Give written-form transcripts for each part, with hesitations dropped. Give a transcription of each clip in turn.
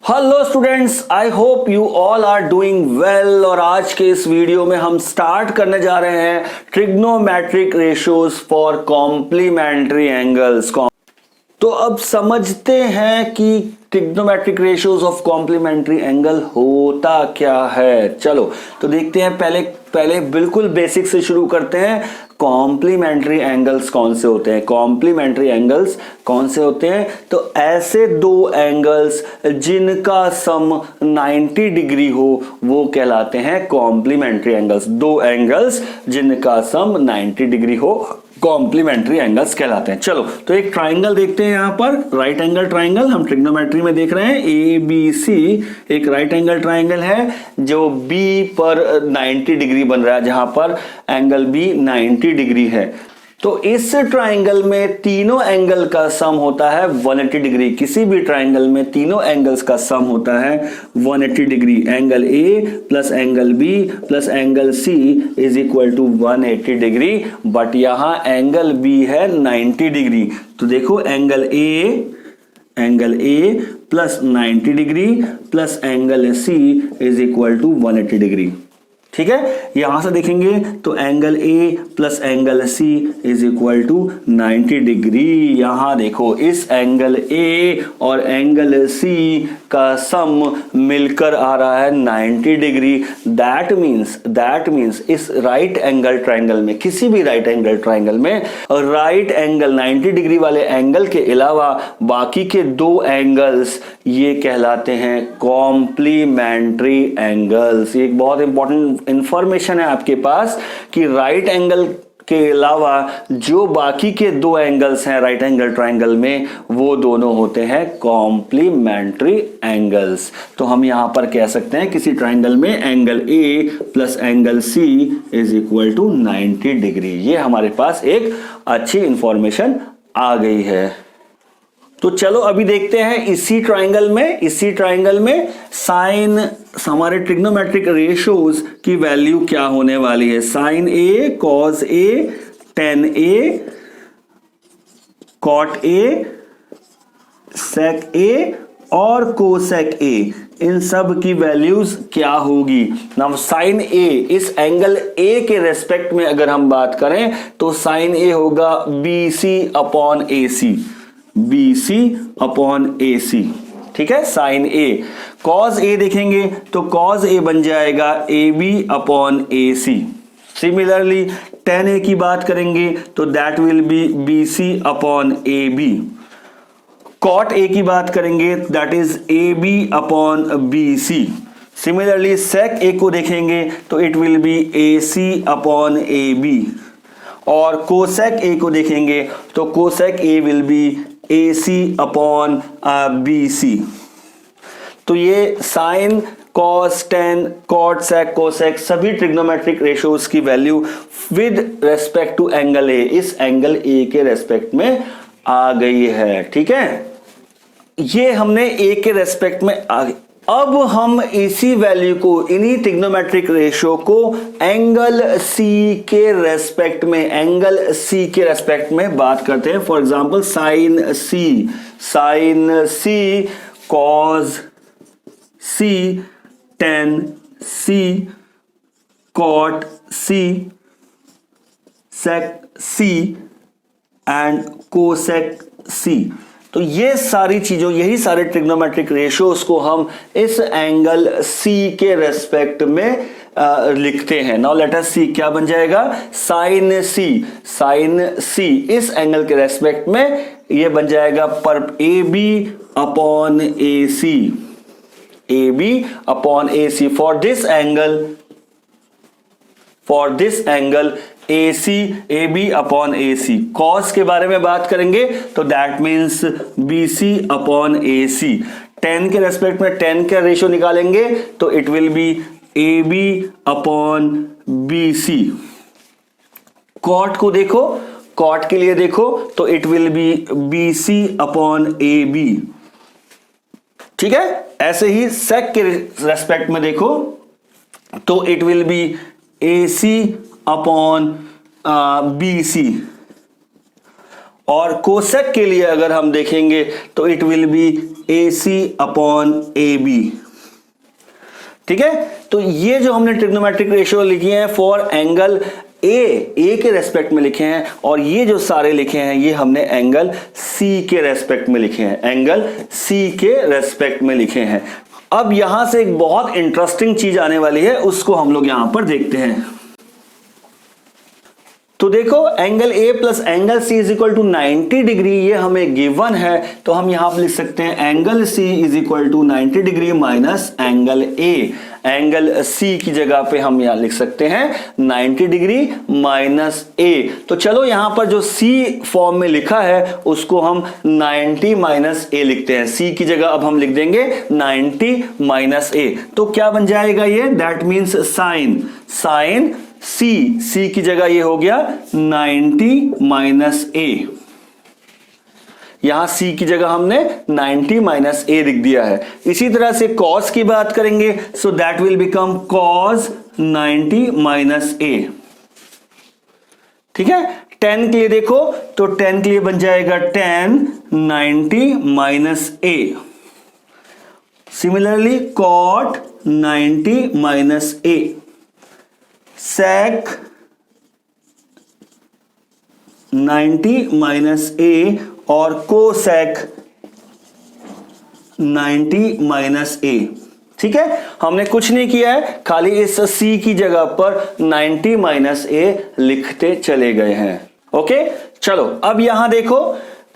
Hello students, I hope you all are doing well. और आज के इस वीडियो में हम स्टार्ट करने जा रहे हैं trigonometric ratios for complementary angles. तो अब समझते हैं कि trigonometric ratios of complementary angle होता क्या है। चलो तो देखते हैं। पहले बिल्कुल बेसिक से शुरू करते हैं। कॉम्प्लीमेंट्री एंगल्स कौन से होते हैं? कॉम्प्लीमेंट्री एंगल्स कौन से होते हैं? तो ऐसे दो एंगल्स जिनका सम 90 डिग्री हो वो कहलाते हैं कॉम्प्लीमेंट्री एंगल्स। दो एंगल्स जिनका सम 90 डिग्री हो कॉम्प्लीमेंट्री एंगल्स कहलाते हैं। चलो तो एक ट्राइंगल देखते हैं। यहां पर राइट एंगल ट्राइंगल हम ट्रिग्नोमेट्री में देख रहे हैं। ABC एक राइट एंगल ट्राइंगल है जो B पर 90 डिग्री बन रहा है, जहां पर एंगल B 90 डिग्री है। तो इस ट्राइंगल में तीनों एंगल का सम होता है 180 डिग्री। किसी भी ट्राइंगल में तीनों एंगल्स का सम होता है 180 degree. Angle A plus angle B plus angle C is equal to 180 degree. But यहां एंगल B है 90 डिग्री। तो देखो angle A plus 90 degree plus angle C is equal to 180 degree. ठीक है, यहां से देखेंगे तो angle A plus angle C is equal to 90 degree. यहां देखो इस एंगल A और एंगल C का सम मिलकर आ रहा है 90 डिग्री। दैट मीन्स इस राइट एंगल ट्राइंगल में, किसी भी राइट एंगल ट्राइंगल में राइट एंगल 90 डिग्री वाले एंगल के अलावा बाकी के दो एंगल्स ये कहलाते हैं कॉम्प्लीमेंट्री एंगल्स। ये एक बहुत इंपॉर्टेंट इंफॉर्मेशन है आपके पास कि राइट एंगल के अलावा जो बाकी के दो एंगल्स हैं राइट एंगल ट्राइंगल में वो दोनों होते हैं कॉम्प्लीमेंट्री एंगल्स। तो हम यहां पर कह सकते हैं किसी ट्राइंगल में angle A plus angle C is equal to 90 degree. ये हमारे पास एक अच्छी इंफॉर्मेशन आ गई है। तो चलो अभी देखते हैं इसी ट्राइंगल में साइन हमारे ट्रिग्नोमेट्रिक रेशियोज की वैल्यू क्या होने वाली है। Sine A, cos A, tan A, cot A, sec A और कोसेक A, इन सब की वैल्यूज क्या होगी। नाउ साइन A, इस एंगल A के रेस्पेक्ट में अगर हम बात करें तो साइन A होगा BC upon AC, BC upon AC। ठीक है, साइन A। कॉस A देखेंगे तो कॉस A बन जाएगा AB upon AC। Similarly tan A की बात करेंगे तो that will be BC upon AB। Cot A की बात करेंगे that is AB upon BC। Similarly sec A को देखेंगे तो it will be AC upon AB। और कोसेक A को देखेंगे तो cosec A will be AC upon BC। तो ये sine, cos, tan, cot, sec, cosec सभी ट्रिग्नोमेट्रिक रेशियोज की value with respect to angle A, इस एंगल A के रेस्पेक्ट में आ गई है। ठीक है, ये हमने A के रेस्पेक्ट में आ गई। अब हम इसी वैल्यू को, इन्हीं ट्रिग्नोमेट्रिक रेशियो को एंगल C के रेस्पेक्ट में बात करते हैं। For example sine C cos C, tan C, cot C, sec C and cosec C। तो ये सारी चीजों, यही सारे ट्रिग्नोमेट्रिक रेशियोज को हम इस एंगल C के रेस्पेक्ट में लिखते हैं। नाउ लेट अस सी क्या बन जाएगा। साइन C इस एंगल के रेस्पेक्ट में ये बन जाएगा पर AB upon AC for this angle AB upon AC। Cos के बारे में बात करेंगे तो that means BC upon AC। Tan के रेस्पेक्ट में टेन का रेशियो निकालेंगे तो it will be AB upon BC। Cot को देखो, कॉट के लिए देखो तो it will be BC upon AB। ठीक है, ऐसे ही सेक के रेस्पेक्ट में देखो तो it will be AC upon BC। और कोसेक के लिए अगर हम देखेंगे तो it will be AC upon AB। ठीक है, तो ये जो हमने ट्रिग्नोमेट्रिक रेशियो लिखी है फॉर एंगल ए के रेस्पेक्ट में लिखे हैं, और ये जो सारे लिखे हैं ये हमने एंगल C के रेस्पेक्ट में लिखे हैं, एंगल C के रेस्पेक्ट में लिखे हैं। अब यहां से एक बहुत इंटरेस्टिंग चीज आने वाली है, उसको हम लोग यहां पर देखते हैं। तो देखो angle A plus angle C is equal to 90 degree, ये हमें गिवन है, तो हम यहां पर लिख सकते हैं angle C is equal to 90 degree minus angle A। Angle C की जगह पे हम यहां लिख सकते हैं 90 डिग्री माइनस A। तो चलो यहां पर जो C फॉर्म में लिखा है उसको हम 90 माइनस A लिखते हैं। C की जगह अब हम लिख देंगे 90 माइनस A। तो क्या बन जाएगा ये, दैट मीन्स साइन C की जगह ये हो गया 90 माइनस A। यहां C की जगह हमने 90 माइनस A लिख दिया है। इसी तरह से cos की बात करेंगे, so that will become cos 90 minus A। ठीक है, tan के लिए देखो तो tan के लिए बन जाएगा tan 90 minus A। Similarly cot 90 minus A, sec 90 minus A और कोसेक 90 माइनस A। ठीक है, हमने कुछ नहीं किया है, खाली इस C की जगह पर 90 माइनस A लिखते चले गए हैं। ओके, चलो अब यहां देखो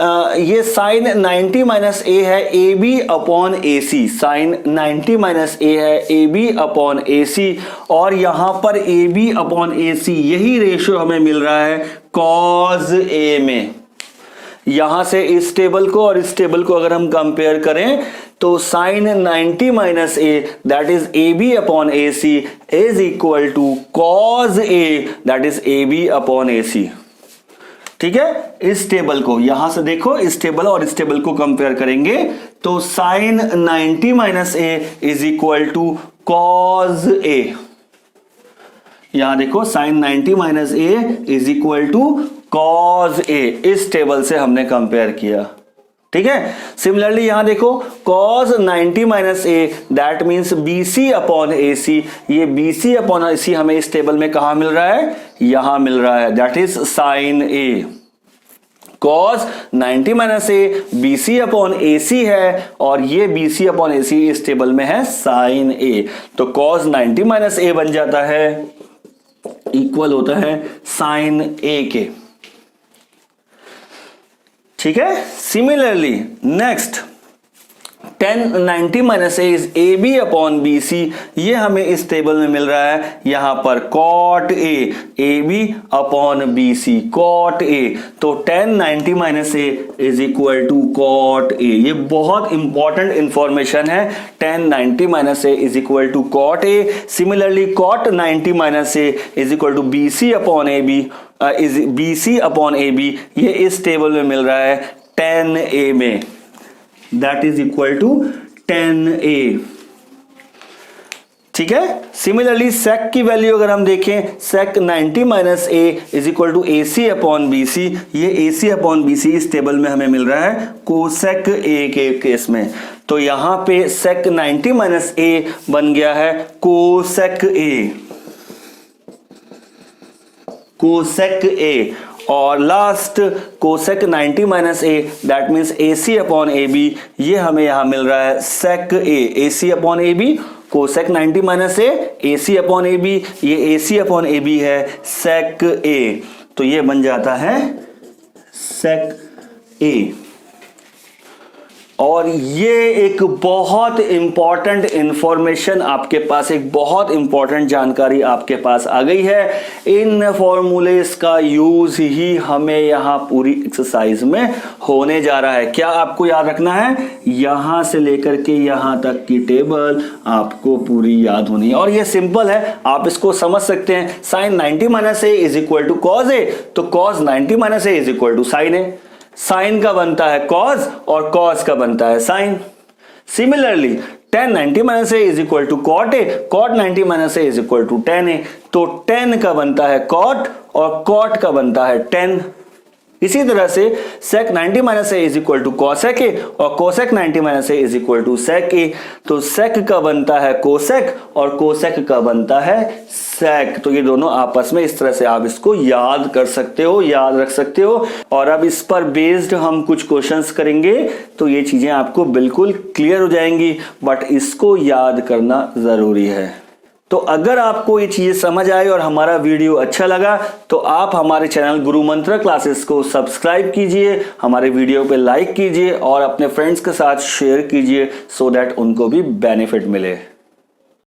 ये साइन 90 माइनस A है AB upon AC, sine 90 minus A है AB अपॉन AC, और यहां पर AB अपॉन AC यही रेशियो हमें मिल रहा है cos A में। यहां से इस टेबल को और इस टेबल को अगर हम कंपेयर करें तो sine 90 minus A that is AB upon AC is equal to cos A that is AB upon AC। ठीक है, इस टेबल को यहां से देखो, इस टेबल और इस टेबल को कंपेयर करेंगे तो sine 90 minus A is equal to cos A। यहां देखो sine 90 minus A is equal to cos A, इस टेबल से हमने कंपेयर किया। ठीक है, सिमिलरली यहां देखो cos 90 minus A that means BC upon AC, ये BC अपॉन AC हमें इस टेबल में कहां मिल रहा है, यहां मिल रहा है, that is sine A। cos 90 minus A BC upon AC है, और ये BC अपॉन AC इस टेबल में है साइन A। तो cos 90 माइनस A बन जाता है, इक्वल होता है साइन A के। ठीक है, similarly next tan 90 minus A is AB upon BC, ये हमें इस टेबल में मिल रहा है यहां पर cot A AB upon BC cot A। तो tan 90 minus A is equal to cot A। ये बहुत इंपॉर्टेंट इंफॉर्मेशन है, tan 90 minus A is equal to cot A। Similarly cot 90 minus A is equal to BC upon AB, is BC upon AB, ये इस table में मिल रहा है tan A में, that is equal to tan A। ठीक है, similarly sec की value अगर हम देखें, sec 90 minus A is equal to AC upon BC, ये AC अपॉन BC इस टेबल में हमें मिल रहा है कोसेक A के केस में। तो यहां पे sec 90 माइनस A बन गया है कोसेक A, कोसेक A। और last cosec 90 minus A that means AC upon AB, ये हमें यहां मिल रहा है sec A, AC upon AB, cosec 90 minus A AC upon AB, ये AC अपॉन AB है sec A। तो ये बन जाता है sec A। और ये एक बहुत इंपॉर्टेंट इंफॉर्मेशन आपके पास, एक बहुत इंपॉर्टेंट जानकारी आपके पास आ गई है। इन फॉर्मूलेस का यूज ही हमें यहां पूरी एक्सरसाइज में होने जा रहा है। क्या आपको याद रखना है, यहां से लेकर के यहां तक की टेबल आपको पूरी याद होनी है, और ये सिंपल है, आप इसको समझ सकते हैं। Sine 90 minus A is equal to cos A, तो cos 90 minus A is equal to sine A। Sine का बनता है cos और cos का बनता है sine. Similarly tan 90 minus A is equal to cot A, cot 90 minus A is equal to tan A। तो tan का बनता है cot और cot का बनता है tan। इसी तरह से sec 90 minus A is equal to cosec A और cosec 90 minus A is equal to sec A. तो sec का बनता है cosec और cosec का बनता है sec। तो ये दोनों आपस में इस तरह से आप इसको याद कर सकते हो, याद रख सकते हो। और अब इस पर बेस्ड हम कुछ क्वेश्चंस करेंगे तो ये चीजें आपको बिल्कुल क्लियर हो जाएंगी, बट इसको याद करना जरूरी है। तो अगर आपको ये चीजें समझ आई और हमारा वीडियो अच्छा लगा तो आप हमारे चैनल गुरु मंत्र क्लासेस को सब्सक्राइब कीजिए, हमारे वीडियो पे लाइक कीजिए और अपने फ्रेंड्स के साथ शेयर कीजिए सो दैट उनको भी बेनिफिट मिले।